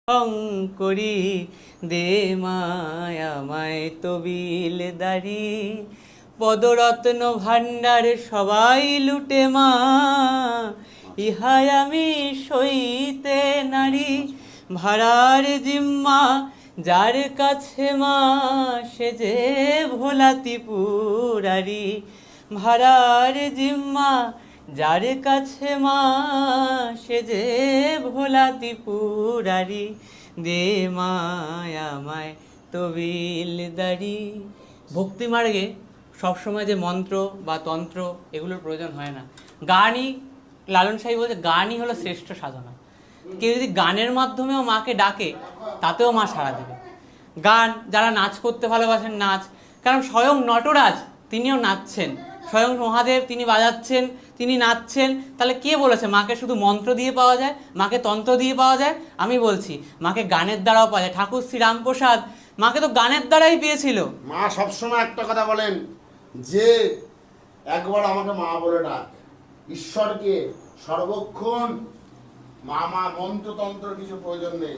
করি দে মায় আমায় তবিল দাড়ি, পদরত্ন ভাণ্ডার সবাই লুটে মা, ইহাই আমি সইতে নারী। ভাড়ার জিম্মা যার কাছে মা, সে যে ভোলা ত্রিপুরারি। ভাড়ার জিম্মা যার কাছে মা, সে যে ভোলা ত্রিপুরারি, দে মায় আমায় তবিল দাড়ি। ভক্তিমার্গে সবসময় যে মন্ত্র বা তন্ত্র এগুলোর প্রয়োজন হয় না। গানই, লালন সাহেব বলছে গানই হলো শ্রেষ্ঠ সাধনা। কেউ যদি গানের মাধ্যমেও মাকে ডাকে তাতেও মা সাড়া দেবে। গান, যারা নাচ করতে ভালোবাসেন নাচ, কারণ স্বয়ং নটরাজ তিনিও নাচছেন, স্বয়ং মহাদেব তিনি বাজাচ্ছেন, তিনি নাচছেন। তাহলে কে বলেছে মাকে শুধু মন্ত্র দিয়ে পাওয়া যায়, মাকে তন্ত্র দিয়ে পাওয়া যায়? আমি বলছি মাকে গানের দ্বারাও পাওয়া যায়। ঠাকুর শ্রী রামপ্রসাদ মাকে তো গানের দ্বারাই পেয়েছিল। মা সবসময় একটা কথা বলেন যে একবার আমাকে মা বলে ডাক, ঈশ্বরকে সর্বক্ষণ মা মা, মন্ত্রতন্ত্র কিছু প্রয়োজন নেই।